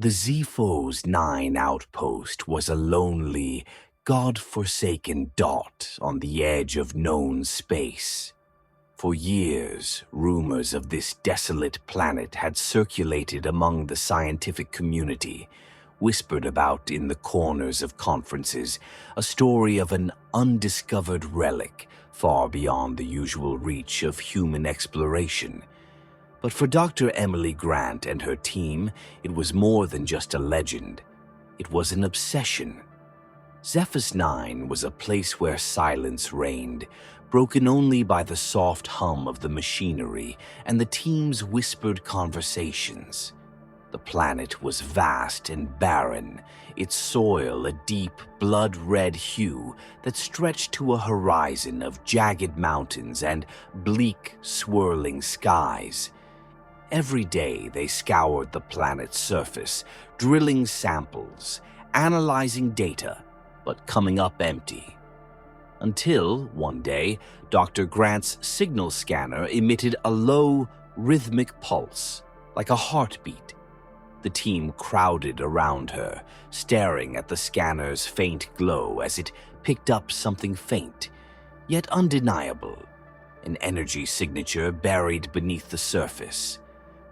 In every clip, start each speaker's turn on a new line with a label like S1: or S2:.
S1: The Zepho's 9 outpost was a lonely, God-forsaken dot on the edge of known space. For years, rumors of this desolate planet had circulated among the scientific community, whispered about in the corners of conferences, a story of an undiscovered relic far beyond the usual reach of human exploration. But for Dr. Emily Grant and her team, it was more than just a legend. It was an obsession. Zephyrus 9 was a place where silence reigned, broken only by the soft hum of the machinery and the team's whispered conversations. The planet was vast and barren, its soil a deep, blood-red hue that stretched to a horizon of jagged mountains and bleak, swirling skies. Every day they scoured the planet's surface, drilling samples, analyzing data, but coming up empty. Until, one day, Dr. Grant's signal scanner emitted a low, rhythmic pulse, like a heartbeat. The team crowded around her, staring at the scanner's faint glow as it picked up something faint, yet undeniable, an energy signature buried beneath the surface.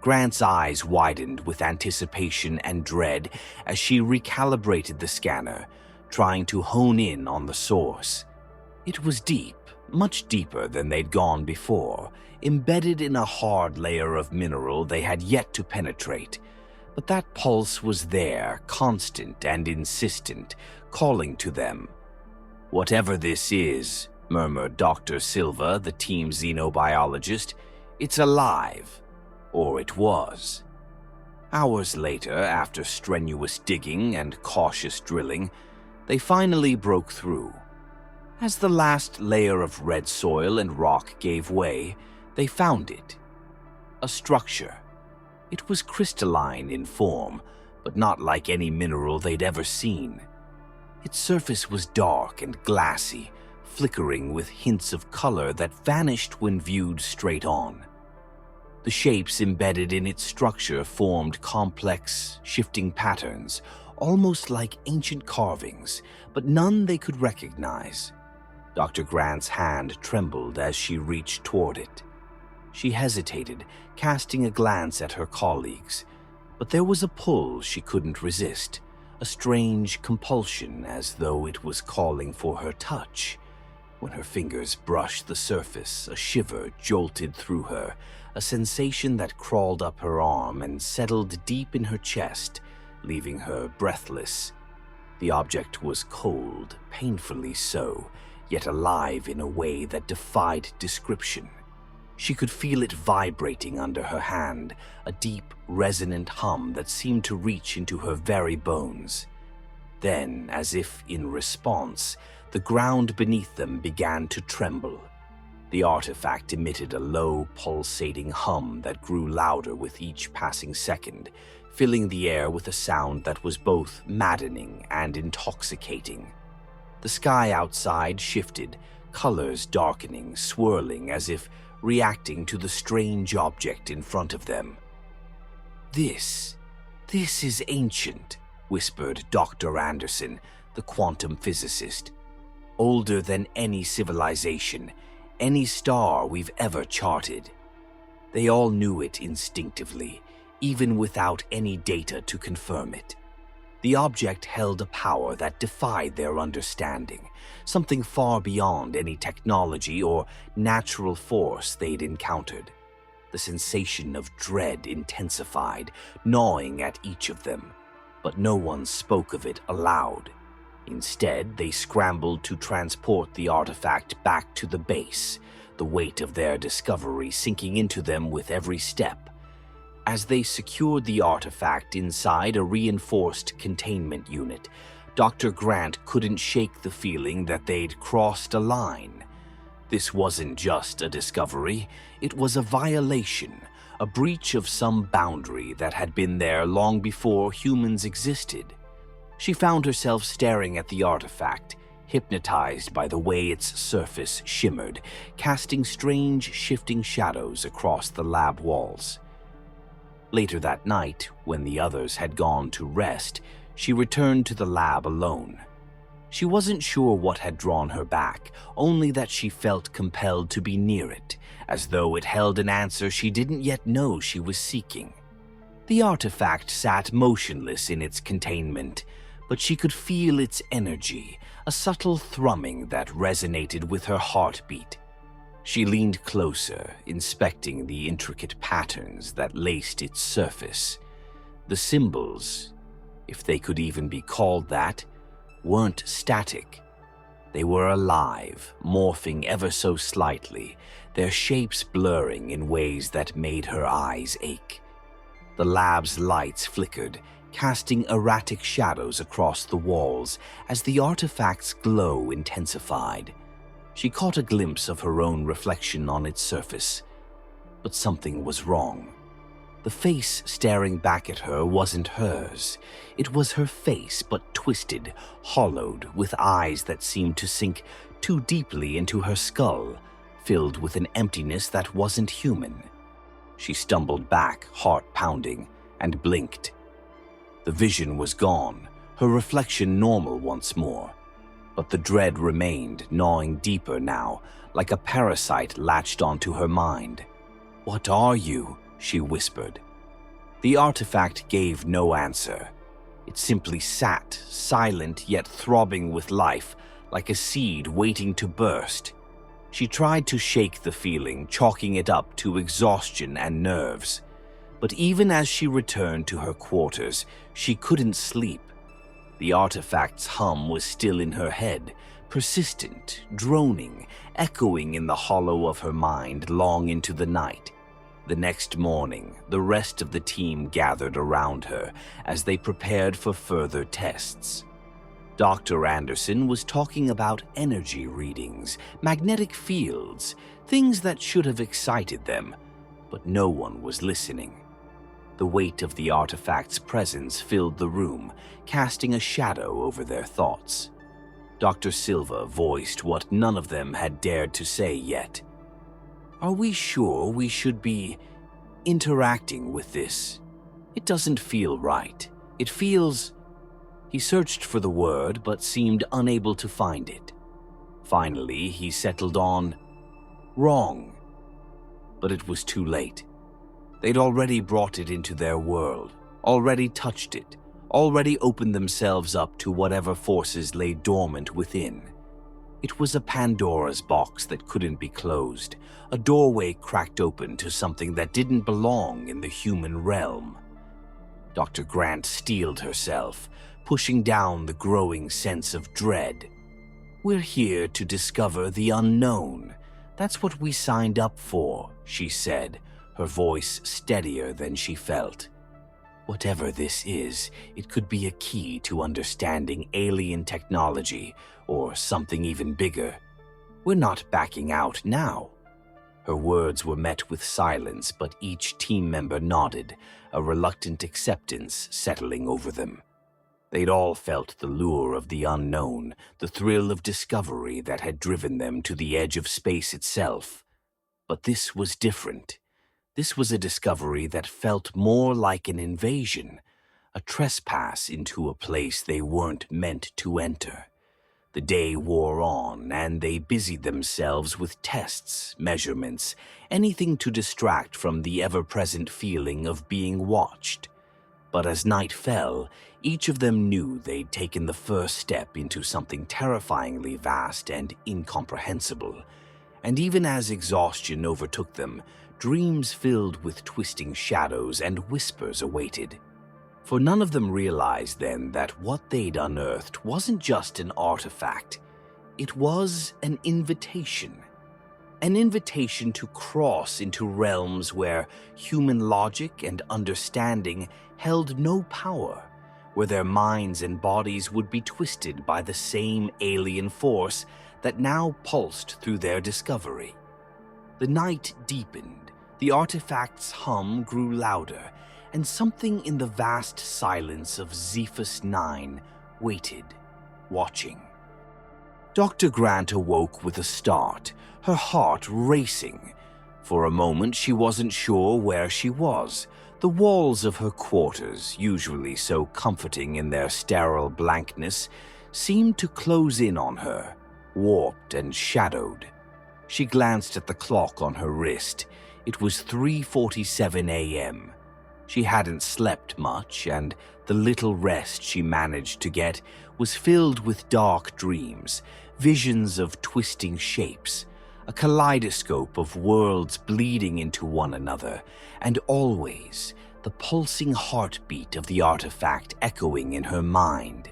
S1: Grant's eyes widened with anticipation and dread as she recalibrated the scanner, trying to hone in on the source. It was deep, much deeper than they'd gone before, embedded in a hard layer of mineral they had yet to penetrate. But that pulse was there, constant and insistent, calling to them. "Whatever this is," murmured Dr. Silva, the team's xenobiologist, "it's alive." Or it was. Hours later, after strenuous digging and cautious drilling, they finally broke through. As the last layer of red soil and rock gave way, they found it. A structure. It was crystalline in form, but not like any mineral they'd ever seen. Its surface was dark and glassy, flickering with hints of color that vanished when viewed straight on. The shapes embedded in its structure formed complex, shifting patterns, almost like ancient carvings, but none they could recognize. Dr. Grant's hand trembled as she reached toward it. She hesitated, casting a glance at her colleagues, but there was a pull she couldn't resist, a strange compulsion as though it was calling for her touch. When her fingers brushed the surface, a shiver jolted through her, a sensation that crawled up her arm and settled deep in her chest, leaving her breathless. The object was cold, painfully so, yet alive in a way that defied description. She could feel it vibrating under her hand, a deep, resonant hum that seemed to reach into her very bones. Then, as if in response, the ground beneath them began to tremble. The artifact emitted a low, pulsating hum that grew louder with each passing second, filling the air with a sound that was both maddening and intoxicating. The sky outside shifted, colors darkening, swirling as if reacting to the strange object in front of them. This is ancient," whispered Dr. Anderson, the quantum physicist. "Older than any civilization, any star we've ever charted." They all knew it instinctively, even without any data to confirm it. The object held a power that defied their understanding, something far beyond any technology or natural force they'd encountered. The sensation of dread intensified, gnawing at each of them, but no one spoke of it aloud. Instead, they scrambled to transport the artifact back to the base, the weight of their discovery sinking into them with every step. As they secured the artifact inside a reinforced containment unit, Dr. Grant couldn't shake the feeling that they'd crossed a line. This wasn't just a discovery, it was a violation, a breach of some boundary that had been there long before humans existed. She found herself staring at the artifact, hypnotized by the way its surface shimmered, casting strange, shifting shadows across the lab walls. Later that night, when the others had gone to rest, she returned to the lab alone. She wasn't sure what had drawn her back, only that she felt compelled to be near it, as though it held an answer she didn't yet know she was seeking. The artifact sat motionless in its containment, but she could feel its energy, a subtle thrumming that resonated with her heartbeat. She leaned closer, inspecting the intricate patterns that laced its surface. The symbols, if they could even be called that, weren't static. They were alive, morphing ever so slightly, their shapes blurring in ways that made her eyes ache. The lab's lights flickered, casting erratic shadows across the walls as the artifact's glow intensified. She caught a glimpse of her own reflection on its surface, but something was wrong. The face staring back at her wasn't hers. It was her face, but twisted, hollowed, with eyes that seemed to sink too deeply into her skull, filled with an emptiness that wasn't human. She stumbled back, heart pounding, and blinked. The vision was gone, her reflection normal once more. But the dread remained, gnawing deeper now, like a parasite latched onto her mind. "What are you?" she whispered. The artifact gave no answer. It simply sat, silent yet throbbing with life, like a seed waiting to burst. She tried to shake the feeling, chalking it up to exhaustion and nerves. But even as she returned to her quarters, she couldn't sleep. The artifact's hum was still in her head, persistent, droning, echoing in the hollow of her mind long into the night. The next morning, the rest of the team gathered around her as they prepared for further tests. Dr. Anderson was talking about energy readings, magnetic fields, things that should have excited them, but no one was listening. The weight of the artifact's presence filled the room, casting a shadow over their thoughts. Dr. Silva voiced what none of them had dared to say yet. "Are we sure we should be interacting with this? It doesn't feel right. It feels..." He searched for the word but seemed unable to find it. Finally, he settled on wrong. But it was too late. They'd already brought it into their world, already touched it, already opened themselves up to whatever forces lay dormant within. It was a Pandora's box that couldn't be closed, a doorway cracked open to something that didn't belong in the human realm. Dr. Grant steeled herself, pushing down the growing sense of dread. "We're here to discover the unknown. That's what we signed up for," she said, her voice steadier than she felt. "Whatever this is, it could be a key to understanding alien technology, or something even bigger. We're not backing out now." Her words were met with silence, but each team member nodded, a reluctant acceptance settling over them. They'd all felt the lure of the unknown, the thrill of discovery that had driven them to the edge of space itself. But this was different. This was a discovery that felt more like an invasion, a trespass into a place they weren't meant to enter. The day wore on, and they busied themselves with tests, measurements, anything to distract from the ever-present feeling of being watched. But as night fell, each of them knew they'd taken the first step into something terrifyingly vast and incomprehensible. And even as exhaustion overtook them, dreams filled with twisting shadows and whispers awaited. For none of them realized then that what they'd unearthed wasn't just an artifact. It was an invitation. An invitation to cross into realms where human logic and understanding held no power, where their minds and bodies would be twisted by the same alien force that now pulsed through their discovery. The night deepened, the artifact's hum grew louder, and something in the vast silence of Zephus 9 waited, watching. Dr. Grant awoke with a start, her heart racing. For a moment she wasn't sure where she was. The walls of her quarters, usually so comforting in their sterile blankness, seemed to close in on her, warped and shadowed. She glanced at the clock on her wrist. It was 3:47 a.m. She hadn't slept much, and the little rest she managed to get was filled with dark dreams, visions of twisting shapes, a kaleidoscope of worlds bleeding into one another, and always the pulsing heartbeat of the artifact echoing in her mind.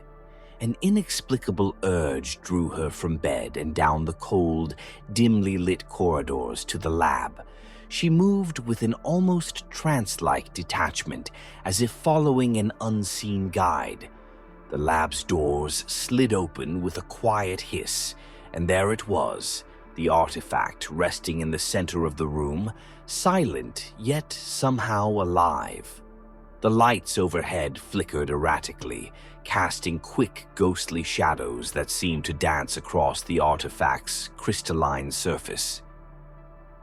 S1: An inexplicable urge drew her from bed and down the cold, dimly lit corridors to the lab. She moved with an almost trance-like detachment, as if following an unseen guide. The lab's doors slid open with a quiet hiss, and there it was, the artifact resting in the center of the room, silent yet somehow alive. The lights overhead flickered erratically, casting quick, ghostly shadows that seemed to dance across the artifact's crystalline surface.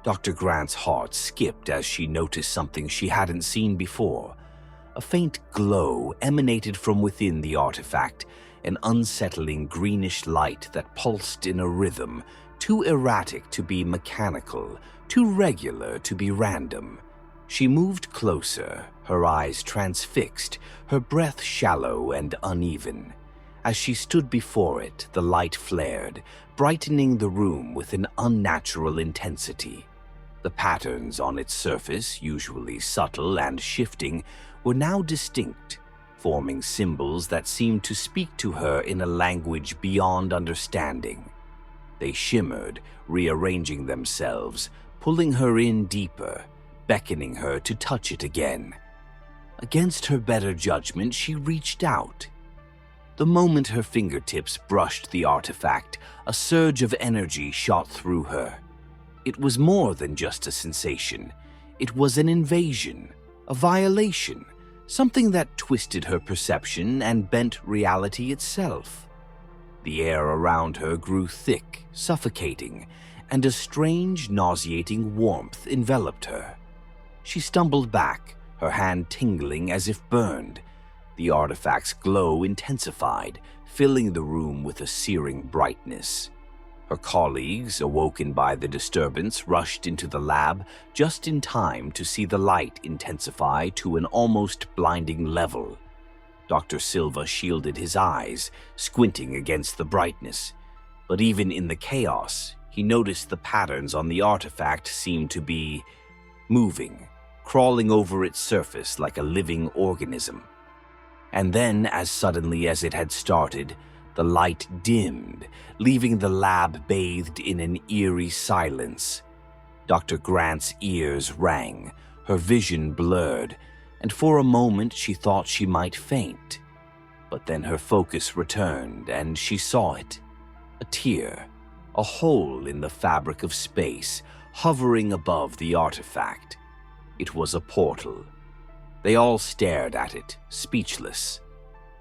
S1: Dr. Grant's heart skipped as she noticed something she hadn't seen before. A faint glow emanated from within the artifact, an unsettling greenish light that pulsed in a rhythm, too erratic to be mechanical, too regular to be random. She moved closer, her eyes transfixed, her breath shallow and uneven. As she stood before it, the light flared, brightening the room with an unnatural intensity. The patterns on its surface, usually subtle and shifting, were now distinct, forming symbols that seemed to speak to her in a language beyond understanding. They shimmered, rearranging themselves, pulling her in deeper, beckoning her to touch it again. Against her better judgment, she reached out. The moment her fingertips brushed the artifact, a surge of energy shot through her. It was more than just a sensation. It was an invasion, a violation, something that twisted her perception and bent reality itself. The air around her grew thick, suffocating, and a strange, nauseating warmth enveloped her. She stumbled back, her hand tingling as if burned. The artifact's glow intensified, filling the room with a searing brightness. Her colleagues, awoken by the disturbance, rushed into the lab just in time to see the light intensify to an almost blinding level. Dr. Silva shielded his eyes, squinting against the brightness. But even in the chaos, he noticed the patterns on the artifact seemed to be moving, crawling over its surface like a living organism. And then, as suddenly as it had started, the light dimmed, leaving the lab bathed in an eerie silence. Dr. Grant's ears rang, her vision blurred, and for a moment she thought she might faint. But then her focus returned, and she saw it. A tear, a hole in the fabric of space, hovering above the artifact. It was a portal. They all stared at it, speechless.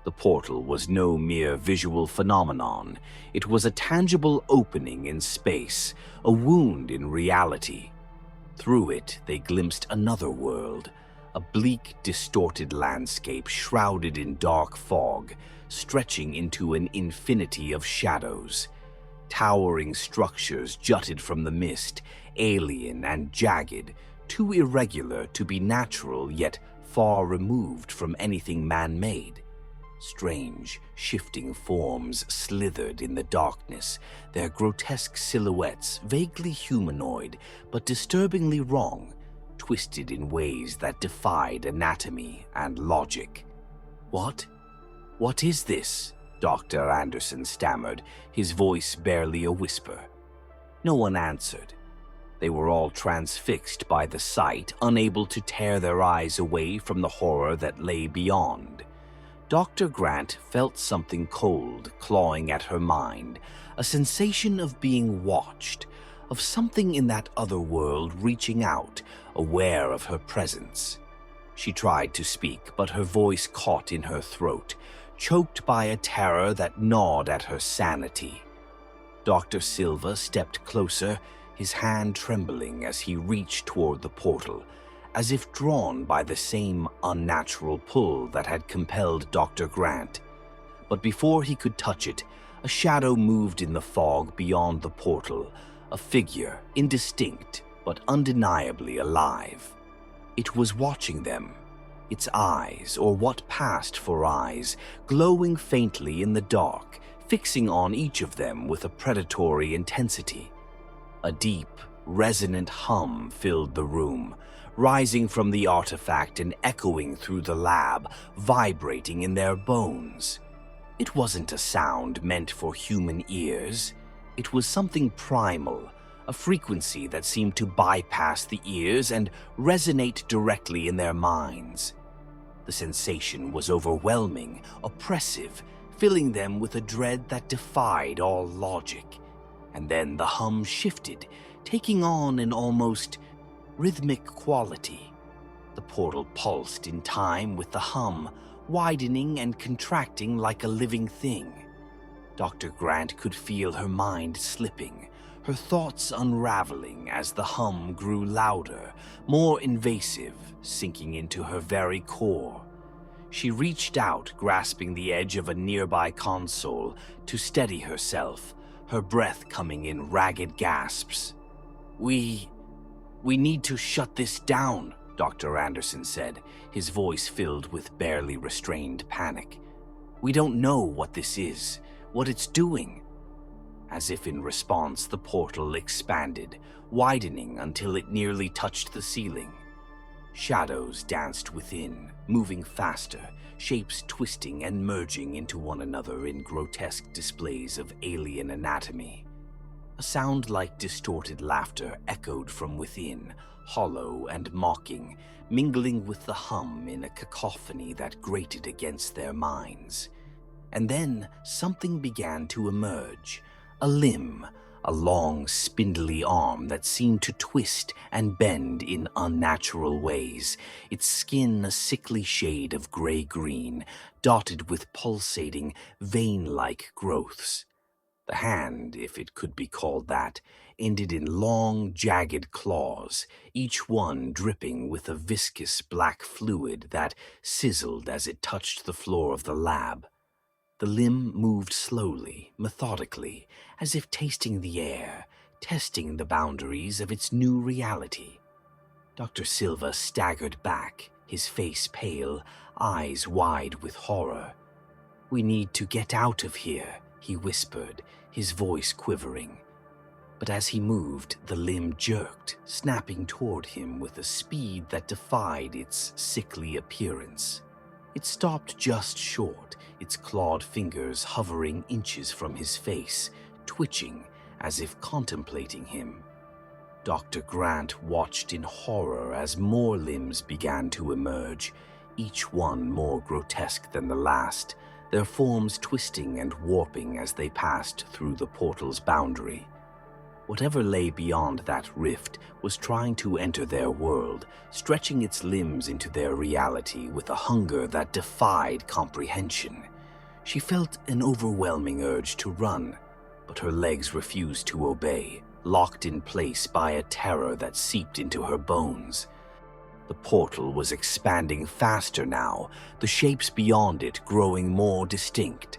S1: The portal was no mere visual phenomenon. It was a tangible opening in space, a wound in reality. Through it, they glimpsed another world, a bleak, distorted landscape shrouded in dark fog, stretching into an infinity of shadows. Towering structures jutted from the mist, alien and jagged, too irregular to be natural, yet far removed from anything man-made. Strange, shifting forms slithered in the darkness, their grotesque silhouettes vaguely humanoid but disturbingly wrong, twisted in ways that defied anatomy and logic. What? What is this? Dr. Anderson stammered, his voice barely a whisper. No one answered. They were all transfixed by the sight, unable to tear their eyes away from the horror that lay beyond. Dr. Grant felt something cold clawing at her mind, a sensation of being watched, of something in that other world reaching out, aware of her presence. She tried to speak, but her voice caught in her throat, choked by a terror that gnawed at her sanity. Dr. Silva stepped closer, his hand trembling as he reached toward the portal, as if drawn by the same unnatural pull that had compelled Dr. Grant. But before he could touch it, a shadow moved in the fog beyond the portal, a figure, indistinct but undeniably alive. It was watching them, its eyes, or what passed for eyes, glowing faintly in the dark, fixing on each of them with a predatory intensity. A deep, resonant hum filled the room, rising from the artifact and echoing through the lab, vibrating in their bones. It wasn't a sound meant for human ears. It was something primal, a frequency that seemed to bypass the ears and resonate directly in their minds. The sensation was overwhelming, oppressive, filling them with a dread that defied all logic. And then the hum shifted, taking on an almost rhythmic quality. The portal pulsed in time with the hum, widening and contracting like a living thing. Dr. Grant could feel her mind slipping, her thoughts unraveling as the hum grew louder, more invasive, sinking into her very core. She reached out, grasping the edge of a nearby console to steady herself, her breath coming in ragged gasps. We need to shut this down," Dr. Anderson said, his voice filled with barely restrained panic. "We don't know what this is, what it's doing." As if in response, the portal expanded, widening until it nearly touched the ceiling. Shadows danced within, moving faster, shapes twisting and merging into one another in grotesque displays of alien anatomy. A sound like distorted laughter echoed from within, hollow and mocking, mingling with the hum in a cacophony that grated against their minds. And then something began to emerge, a limb, a long, spindly arm that seemed to twist and bend in unnatural ways, its skin a sickly shade of gray-green, dotted with pulsating, vein-like growths. The hand, if it could be called that, ended in long, jagged claws, each one dripping with a viscous black fluid that sizzled as it touched the floor of the lab. The limb moved slowly, methodically, as if tasting the air, testing the boundaries of its new reality. Dr. Silva staggered back, his face pale, eyes wide with horror. "We need to get out of here," he whispered, his voice quivering. But as he moved, the limb jerked, snapping toward him with a speed that defied its sickly appearance. It stopped just short, its clawed fingers hovering inches from his face, twitching as if contemplating him. Dr. Grant watched in horror as more limbs began to emerge, each one more grotesque than the last, their forms twisting and warping as they passed through the portal's boundary. Whatever lay beyond that rift was trying to enter their world, stretching its limbs into their reality with a hunger that defied comprehension. She felt an overwhelming urge to run, but her legs refused to obey, locked in place by a terror that seeped into her bones. The portal was expanding faster now, the shapes beyond it growing more distinct.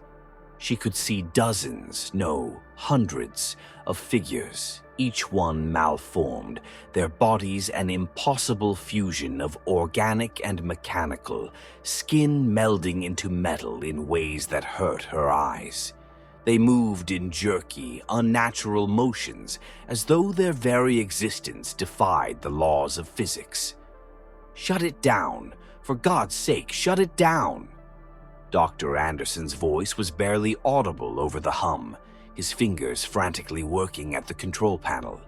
S1: She could see dozens, no, hundreds, of figures, each one malformed, their bodies an impossible fusion of organic and mechanical, skin melding into metal in ways that hurt her eyes. They moved in jerky, unnatural motions, as though their very existence defied the laws of physics. "Shut it down! For God's sake, shut it down!" Dr. Anderson's voice was barely audible over the hum, his fingers frantically working at the control panel.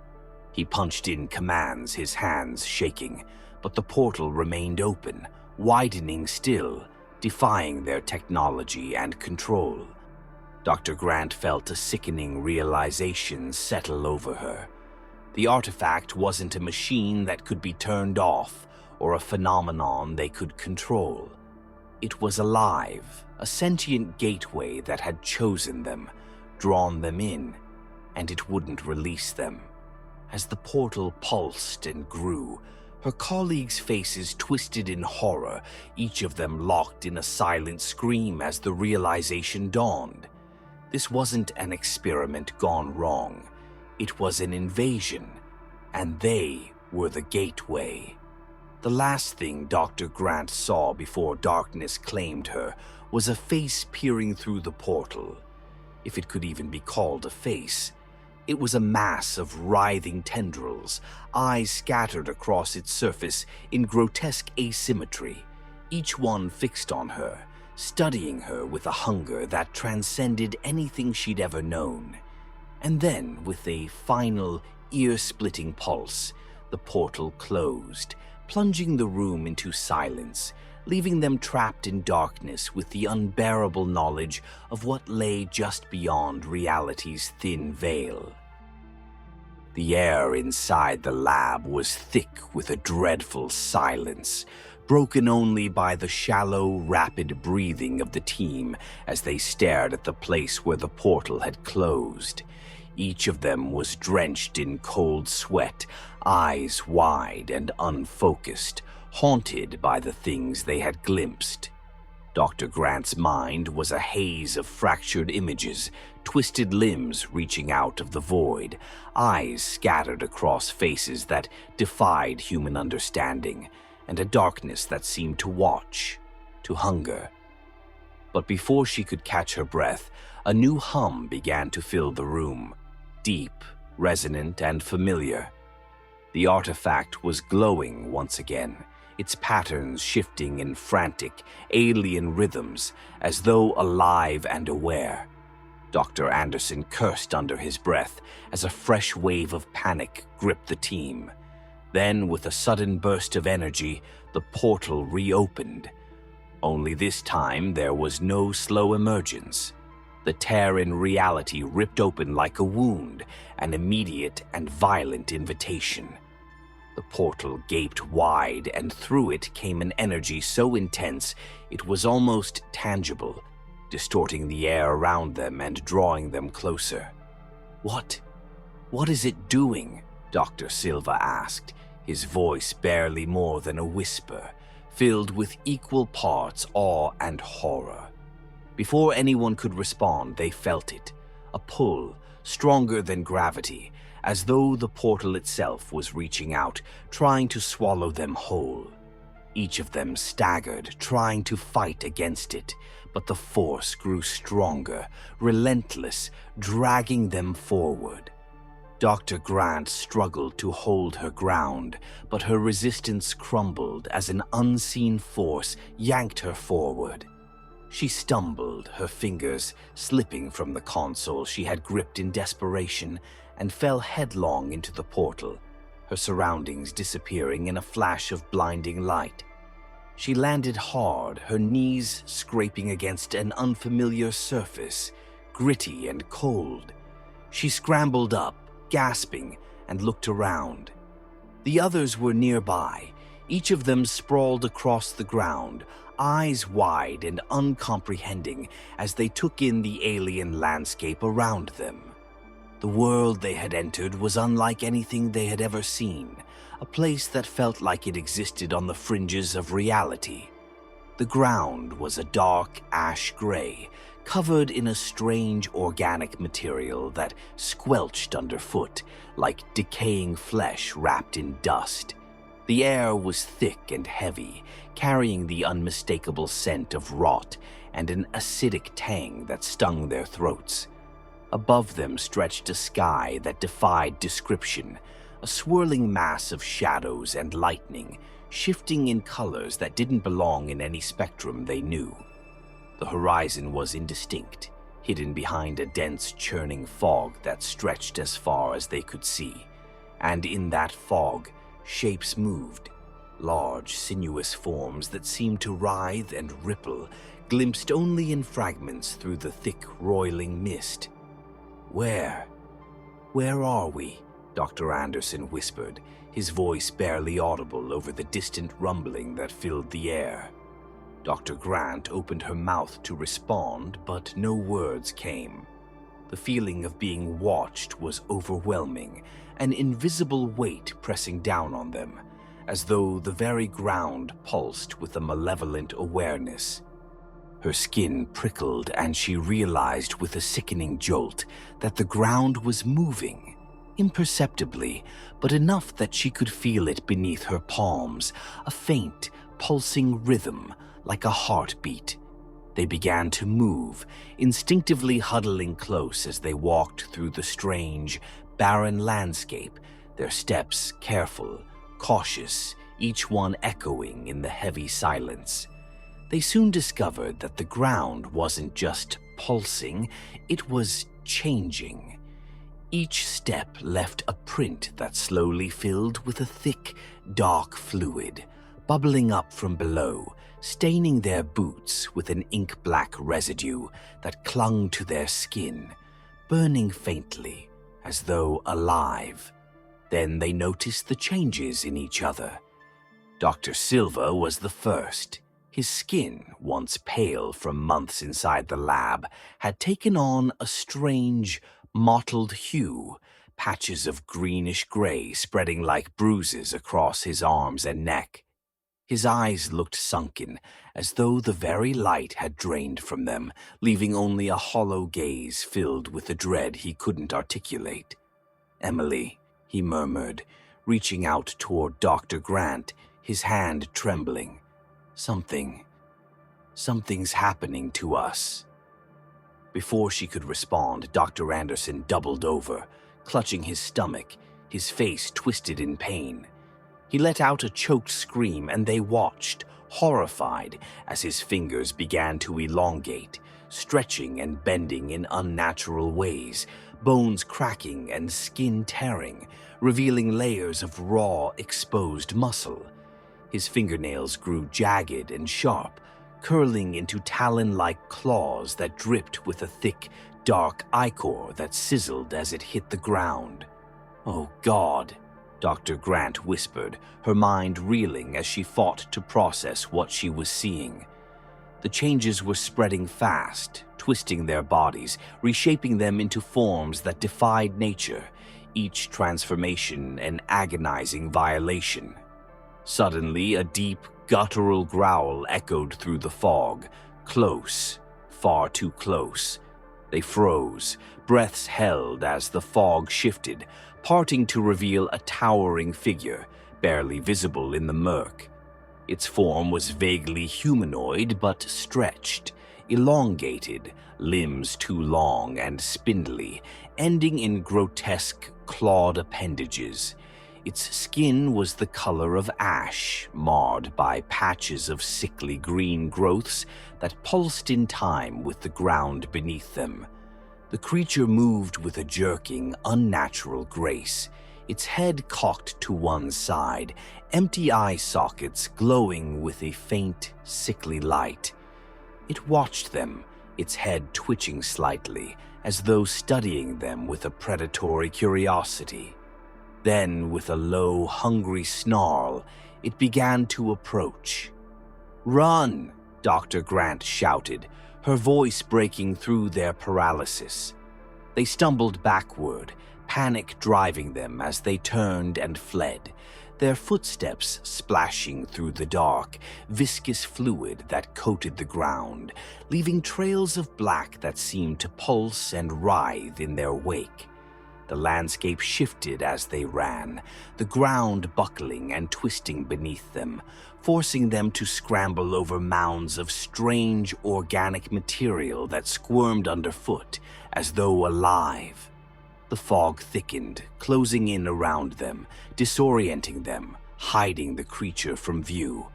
S1: He punched in commands, his hands shaking, but the portal remained open, widening still, defying their technology and control. Dr. Grant felt a sickening realization settle over her. The artifact wasn't a machine that could be turned off, or a phenomenon they could control. It was alive, a sentient gateway that had chosen them, drawn them in, and it wouldn't release them. As the portal pulsed and grew, Her colleagues' faces twisted in horror, each of them locked in a silent scream as the realization dawned. This wasn't an experiment gone wrong. It was an invasion, and they were the gateway. The last thing Dr. Grant saw before darkness claimed her was a face peering through the portal. If it could even be called a face, it was a mass of writhing tendrils, eyes scattered across its surface in grotesque asymmetry, each one fixed on her, studying her with a hunger that transcended anything she'd ever known. And then, with a final, ear-splitting pulse, the portal closed, plunging the room into silence, leaving them trapped in darkness with the unbearable knowledge of what lay just beyond reality's thin veil. The air inside the lab was thick with a dreadful silence, broken only by the shallow, rapid breathing of the team as they stared at the place where the portal had closed. Each of them was drenched in cold sweat, eyes wide and unfocused, haunted by the things they had glimpsed. Dr. Grant's mind was a haze of fractured images, twisted limbs reaching out of the void, eyes scattered across faces that defied human understanding, and a darkness that seemed to watch, to hunger. But before she could catch her breath, a new hum began to fill the room, deep, resonant, and familiar. The artifact was glowing once again, its patterns shifting in frantic, alien rhythms, as though alive and aware. Dr. Anderson cursed under his breath as a fresh wave of panic gripped the team. Then, with a sudden burst of energy, the portal reopened. Only this time there was no slow emergence. The tear in reality ripped open like a wound, an immediate and violent invitation. The portal gaped wide, and through it came an energy so intense it was almost tangible, distorting the air around them and drawing them closer. What is it doing? Dr. Silva asked, his voice barely more than a whisper, filled with equal parts awe and horror. Before anyone could respond, they felt it, a pull, stronger than gravity, as though the portal itself was reaching out, trying to swallow them whole. Each of them staggered, trying to fight against it, but the force grew stronger, relentless, dragging them forward. Dr. Grant struggled to hold her ground, but her resistance crumbled as an unseen force yanked her forward. She stumbled, her fingers slipping from the console she had gripped in desperation, and fell headlong into the portal, her surroundings disappearing in a flash of blinding light. She landed hard, her knees scraping against an unfamiliar surface, gritty and cold. She scrambled up, gasping, and looked around. The others were nearby, each of them sprawled across the ground, eyes wide and uncomprehending as they took in the alien landscape around them. The world they had entered was unlike anything they had ever seen, a place that felt like it existed on the fringes of reality. The ground was a dark ash gray, covered in a strange organic material that squelched underfoot, like decaying flesh wrapped in dust. The air was thick and heavy, carrying the unmistakable scent of rot and an acidic tang that stung their throats. Above them stretched a sky that defied description, a swirling mass of shadows and lightning, shifting in colors that didn't belong in any spectrum they knew. The horizon was indistinct, hidden behind a dense, churning fog that stretched as far as they could see. And in that fog, shapes moved, large, sinuous forms that seemed to writhe and ripple, glimpsed only in fragments through the thick, roiling mist. Where are we? Dr. Anderson whispered, his voice barely audible over the distant rumbling that filled the air. Dr. Grant opened her mouth to respond, but no words came. The feeling of being watched was overwhelming, an invisible weight pressing down on them, as though the very ground pulsed with a malevolent awareness. Her skin prickled, and she realized with a sickening jolt that the ground was moving, imperceptibly, but enough that she could feel it beneath her palms, a faint, pulsing rhythm like a heartbeat. They began to move, instinctively huddling close as they walked through the strange, barren landscape, their steps careful, cautious, each one echoing in the heavy silence. They soon discovered that the ground wasn't just pulsing, it was changing. Each step left a print that slowly filled with a thick, dark fluid, bubbling up from below, staining their boots with an ink-black residue that clung to their skin, burning faintly, as though alive. Then they noticed the changes in each other. Dr. Silva was the first. His skin, once pale from months inside the lab, had taken on a strange, mottled hue, patches of greenish-gray spreading like bruises across his arms and neck. His eyes looked sunken, as though the very light had drained from them, leaving only a hollow gaze filled with a dread he couldn't articulate. "Emily," he murmured, reaching out toward Dr. Grant, his hand trembling. Something's happening to us." Before she could respond, Dr. Anderson doubled over, clutching his stomach, his face twisted in pain. He let out a choked scream, and they watched, horrified, as his fingers began to elongate, stretching and bending in unnatural ways, bones cracking and skin tearing, revealing layers of raw, exposed muscle. His fingernails grew jagged and sharp, curling into talon-like claws that dripped with a thick, dark ichor that sizzled as it hit the ground. "Oh, God," Dr. Grant whispered, her mind reeling as she fought to process what she was seeing. The changes were spreading fast, twisting their bodies, reshaping them into forms that defied nature, each transformation an agonizing violation. Suddenly, a deep, guttural growl echoed through the fog, close, far too close. They froze, breaths held as the fog shifted, parting to reveal a towering figure, barely visible in the murk. Its form was vaguely humanoid but stretched, elongated, limbs too long and spindly, ending in grotesque clawed appendages. Its skin was the color of ash, marred by patches of sickly green growths that pulsed in time with the ground beneath them. The creature moved with a jerking, unnatural grace, its head cocked to one side, empty eye sockets glowing with a faint, sickly light. It watched them, its head twitching slightly, as though studying them with a predatory curiosity. Then, with a low, hungry snarl, it began to approach. "Run!" Dr. Grant shouted, her voice breaking through their paralysis. They stumbled backward, panic driving them as they turned and fled, their footsteps splashing through the dark, viscous fluid that coated the ground, leaving trails of black that seemed to pulse and writhe in their wake. The landscape shifted as they ran, the ground buckling and twisting beneath them, forcing them to scramble over mounds of strange organic material that squirmed underfoot, as though alive. The fog thickened, closing in around them, disorienting them, hiding the creature from view.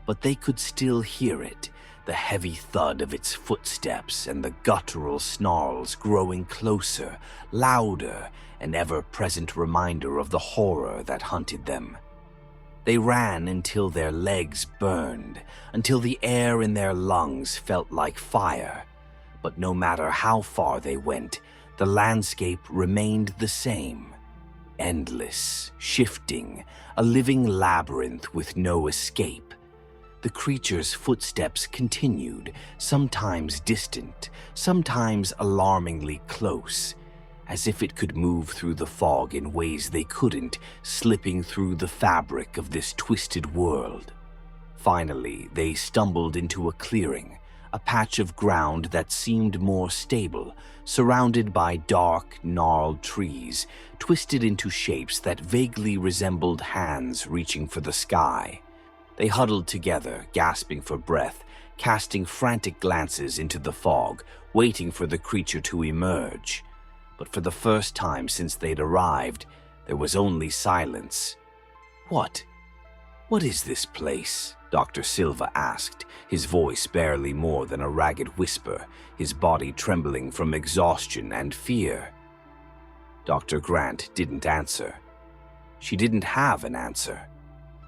S1: But they could still hear it, the heavy thud of its footsteps and the guttural snarls growing closer, louder, an ever-present reminder of the horror that hunted them. They ran until their legs burned, until the air in their lungs felt like fire. But no matter how far they went, the landscape remained the same. Endless, shifting, a living labyrinth with no escape. The creature's footsteps continued, sometimes distant, sometimes alarmingly close. as if it could move through the fog in ways they couldn't, slipping through the fabric of this twisted world. Finally, they stumbled into a clearing, a patch of ground that seemed more stable, surrounded by dark, gnarled trees, twisted into shapes that vaguely resembled hands reaching for the sky. They huddled together, gasping for breath, casting frantic glances into the fog, waiting for the creature to emerge. But for the first time since they'd arrived, there was only silence. What is this place?" Dr. Silva asked, his voice barely more than a ragged whisper, his body trembling from exhaustion and fear. Dr. Grant didn't answer. She didn't have an answer.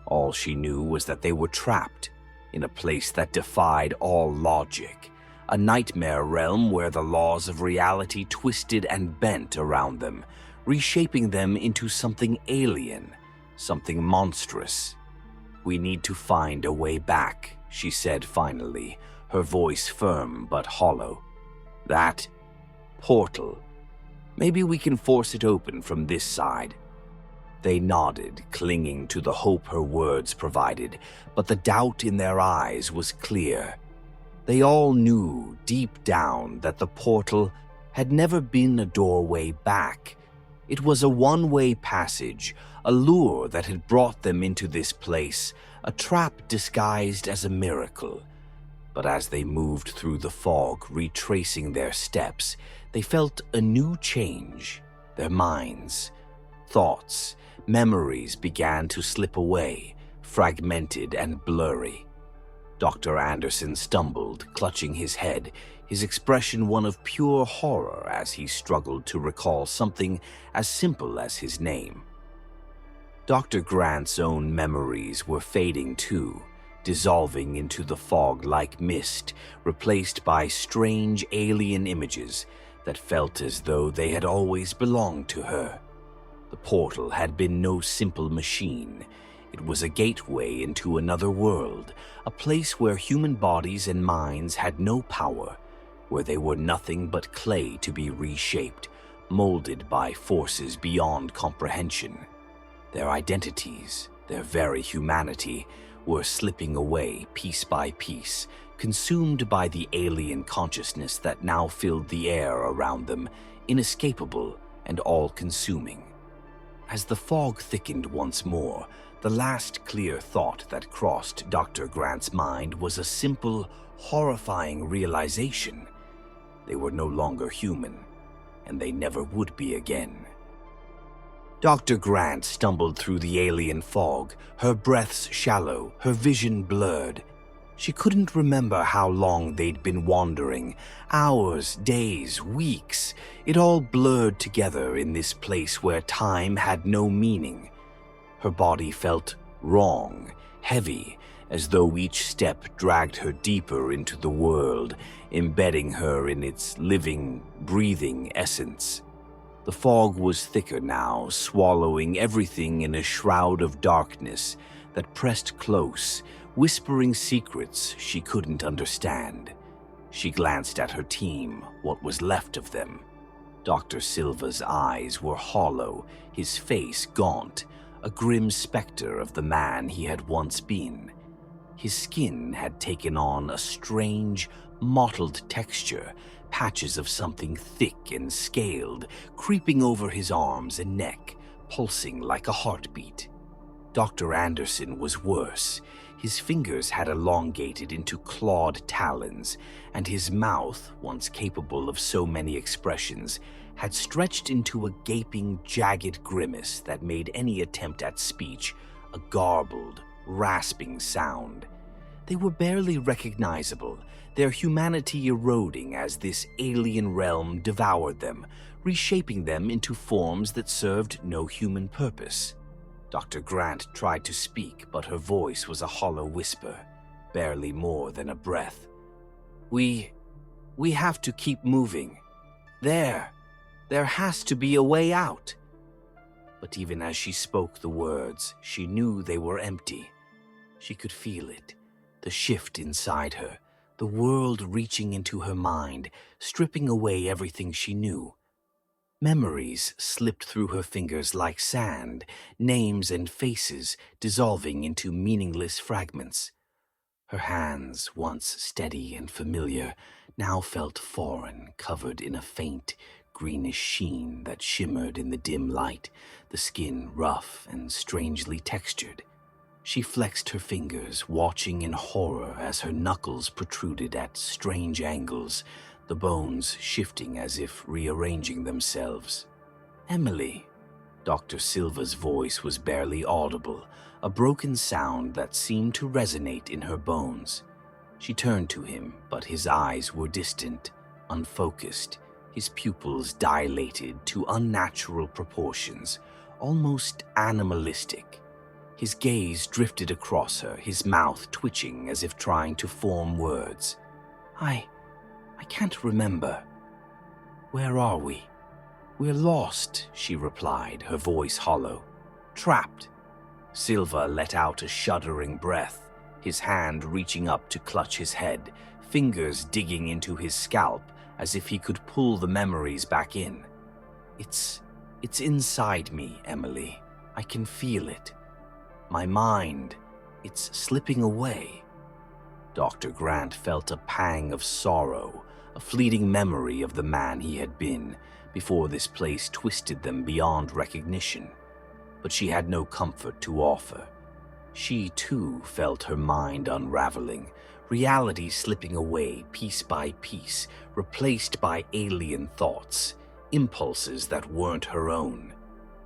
S1: All she knew was that they were trapped in a place that defied all logic, a nightmare realm where the laws of reality twisted and bent around them, reshaping them into something alien, something monstrous. "We need to find a way back," she said finally, her voice firm but hollow. "That portal. Maybe we can force it open from this side." They nodded, clinging to the hope her words provided, but the doubt in their eyes was clear. They all knew deep down that the portal had never been a doorway back. It was a one-way passage, a lure that had brought them into this place, a trap disguised as a miracle. But as they moved through the fog, retracing their steps, they felt a new change. Their minds, thoughts, memories began to slip away, fragmented and blurry. Dr. Anderson stumbled, clutching his head, his expression one of pure horror as he struggled to recall something as simple as his name. Dr. Grant's own memories were fading too, dissolving into the fog like mist, replaced by strange alien images that felt as though they had always belonged to her. The portal had been no simple machine. It was a gateway into another world, a place where human bodies and minds had no power, where they were nothing but clay to be reshaped, molded by forces beyond comprehension. Their identities, their very humanity, were slipping away piece by piece, consumed by the alien consciousness that now filled the air around them, inescapable and all-consuming. As the fog thickened once more, the last clear thought that crossed Dr. Grant's mind was a simple, horrifying realization. They were no longer human, and they never would be again. Dr. Grant stumbled through the alien fog, her breaths shallow, her vision blurred. She couldn't remember how long they'd been wandering. Hours, days, weeks. It all blurred together in this place where time had no meaning. Her body felt wrong, heavy, as though each step dragged her deeper into the world, embedding her in its living, breathing essence. The fog was thicker now, swallowing everything in a shroud of darkness that pressed close, whispering secrets she couldn't understand. She glanced at her team, what was left of them. Dr. Silva's eyes were hollow, his face gaunt, a grim specter of the man he had once been. His skin had taken on a strange, mottled texture, patches of something thick and scaled, creeping over his arms and neck, pulsing like a heartbeat. Dr. Anderson was worse. His fingers had elongated into clawed talons, and his mouth, once capable of so many expressions, had stretched into a gaping, jagged grimace that made any attempt at speech a garbled, rasping sound. They were barely recognizable, their humanity eroding as this alien realm devoured them, reshaping them into forms that served no human purpose. Dr. Grant tried to speak, but her voice was a hollow whisper, barely more than a breath. We have to keep moving. There has to be a way out." But even as she spoke the words, she knew they were empty. She could feel it, the shift inside her, the world reaching into her mind, stripping away everything she knew. Memories slipped through her fingers like sand, names and faces dissolving into meaningless fragments. Her hands, once steady and familiar, now felt foreign, covered in a faint, greenish sheen that shimmered in the dim light, the skin rough and strangely textured. She flexed her fingers, watching in horror as her knuckles protruded at strange angles, the bones shifting as if rearranging themselves. "Emily." Dr. Silva's voice was barely audible, a broken sound that seemed to resonate in her bones. She turned to him, but his eyes were distant, unfocused, his pupils dilated to unnatural proportions, almost animalistic. His gaze drifted across her, his mouth twitching as if trying to form words. I can't remember. Where are we?" "We're lost," she replied, her voice hollow. "Trapped." Silva let out a shuddering breath, his hand reaching up to clutch his head, fingers digging into his scalp as if he could pull the memories back in. It's inside me, Emily. I can feel it. My mind, it's slipping away." Dr. Grant felt a pang of sorrow, a fleeting memory of the man he had been, before this place twisted them beyond recognition. But she had no comfort to offer. She, too, felt her mind unraveling, reality slipping away piece by piece, replaced by alien thoughts, impulses that weren't her own.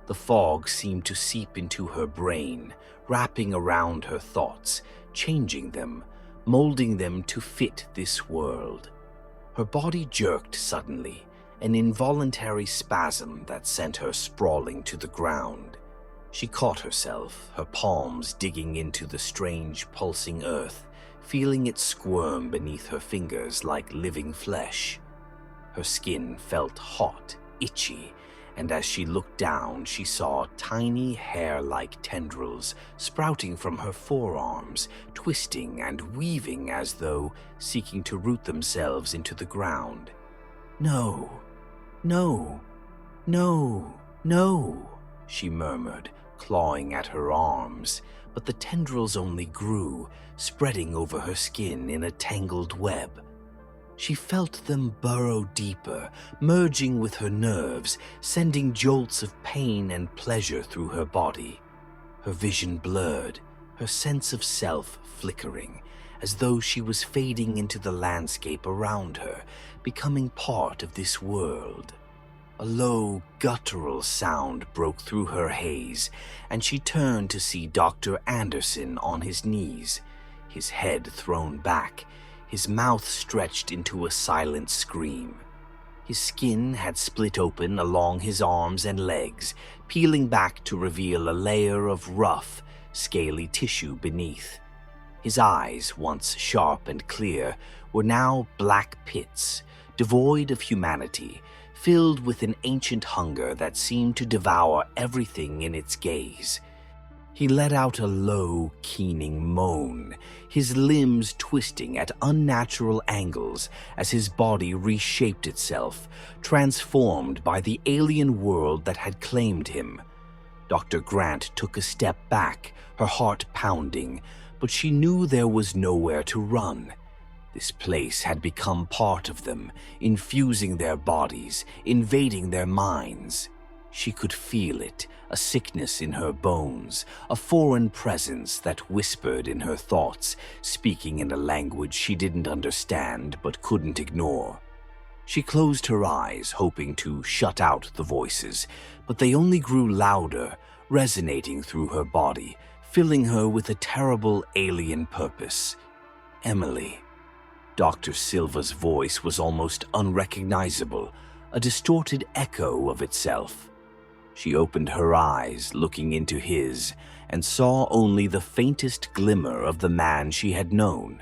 S1: The fog seemed to seep into her brain, wrapping around her thoughts, changing them, molding them to fit this world. Her body jerked suddenly, an involuntary spasm that sent her sprawling to the ground. She caught herself, her palms digging into the strange, pulsing earth, feeling it squirm beneath her fingers like living flesh. Her skin felt hot, itchy, and as she looked down, she saw tiny hair-like tendrils sprouting from her forearms, twisting and weaving as though seeking to root themselves into the ground. "No, no, no, no," she murmured, clawing at her arms, but the tendrils only grew, spreading over her skin in a tangled web. She felt them burrow deeper, merging with her nerves, sending jolts of pain and pleasure through her body. Her vision blurred, her sense of self flickering, as though she was fading into the landscape around her, becoming part of this world. A low, guttural sound broke through her haze, and she turned to see Dr. Anderson on his knees, his head thrown back, his mouth stretched into a silent scream. His skin had split open along his arms and legs, peeling back to reveal a layer of rough, scaly tissue beneath. His eyes, once sharp and clear, were now black pits, devoid of humanity, filled with an ancient hunger that seemed to devour everything in its gaze. He let out a low, keening moan, his limbs twisting at unnatural angles as his body reshaped itself, transformed by the alien world that had claimed him. Dr. Grant took a step back, her heart pounding, but she knew there was nowhere to run. This place had become part of them, infusing their bodies, invading their minds. She could feel it, a sickness in her bones, a foreign presence that whispered in her thoughts, speaking in a language she didn't understand but couldn't ignore. She closed her eyes, hoping to shut out the voices, but they only grew louder, resonating through her body, filling her with a terrible alien purpose. "Emily." Dr. Silva's voice was almost unrecognizable, a distorted echo of itself. She opened her eyes, looking into his, and saw only the faintest glimmer of the man she had known.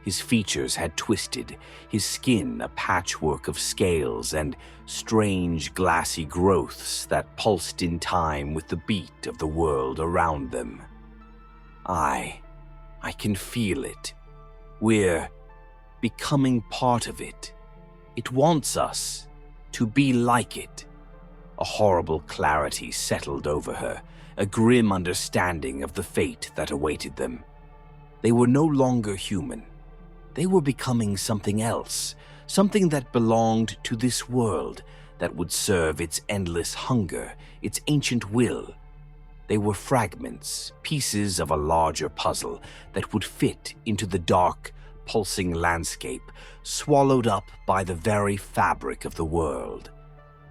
S1: His features had twisted, his skin a patchwork of scales and strange glassy growths that pulsed in time with the beat of the world around them. I can feel it. We're becoming part of it. It wants us to be like it." A horrible clarity settled over her, a grim understanding of the fate that awaited them. They were no longer human. They were becoming something else, something that belonged to this world, that would serve its endless hunger, its ancient will. They were fragments, pieces of a larger puzzle that would fit into the dark, pulsing landscape, swallowed up by the very fabric of the world.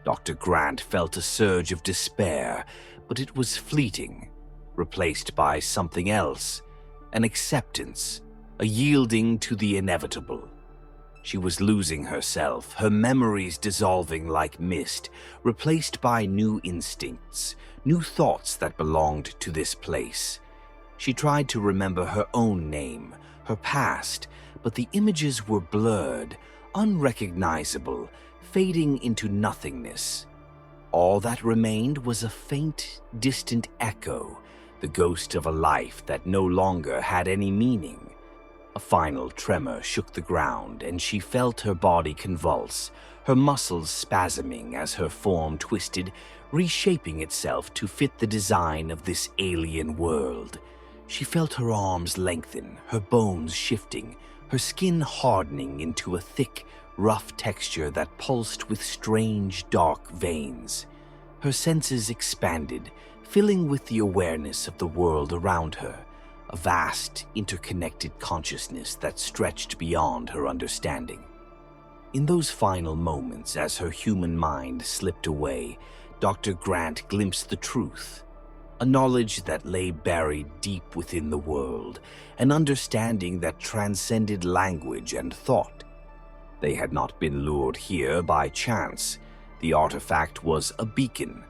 S1: Dr. Grant felt a surge of despair, but it was fleeting, replaced by something else, an acceptance, a yielding to the inevitable. She was losing herself, her memories dissolving like mist, replaced by new instincts, new thoughts that belonged to this place. She tried to remember her own name, her past, but the images were blurred, unrecognizable, fading into nothingness. All that remained was a faint, distant echo, the ghost of a life that no longer had any meaning. A final tremor shook the ground, and she felt her body convulse, her muscles spasming as her form twisted, reshaping itself to fit the design of this alien world. She felt her arms lengthen, her bones shifting, her skin hardening into a thick, rough texture that pulsed with strange, dark veins. Her senses expanded, filling with the awareness of the world around her, a vast, interconnected consciousness that stretched beyond her understanding. In those final moments, as her human mind slipped away, Dr. Grant glimpsed the truth, a knowledge that lay buried deep within the world, an understanding that transcended language and thought. They had not been lured here by chance. The artifact was a beacon,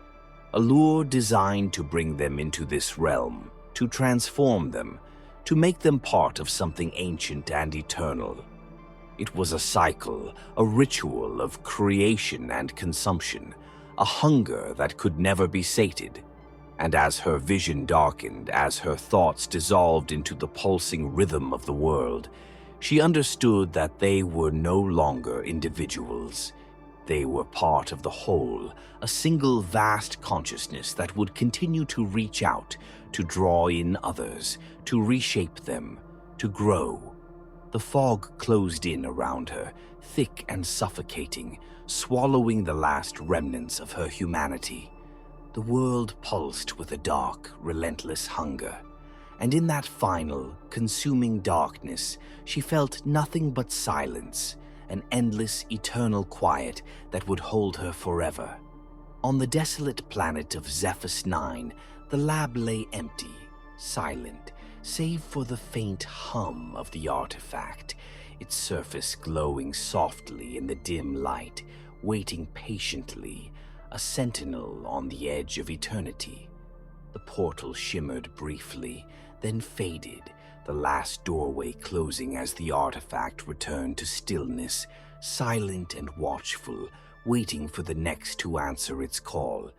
S1: a lure designed to bring them into this realm, to transform them, to make them part of something ancient and eternal. It was a cycle, a ritual of creation and consumption, a hunger that could never be sated. And as her vision darkened, as her thoughts dissolved into the pulsing rhythm of the world, she understood that they were no longer individuals. They were part of the whole, a single vast consciousness that would continue to reach out, to draw in others, to reshape them, to grow. The fog closed in around her, thick and suffocating, swallowing the last remnants of her humanity. The world pulsed with a dark, relentless hunger, and in that final, consuming darkness, she felt nothing but silence, an endless, eternal quiet that would hold her forever. On the desolate planet of Zephyrus 9, the lab lay empty, silent, save for the faint hum of the artifact, its surface glowing softly in the dim light, waiting patiently, a sentinel on the edge of eternity. The portal shimmered briefly, then faded, the last doorway closing as the artifact returned to stillness, silent and watchful, waiting for the next to answer its call.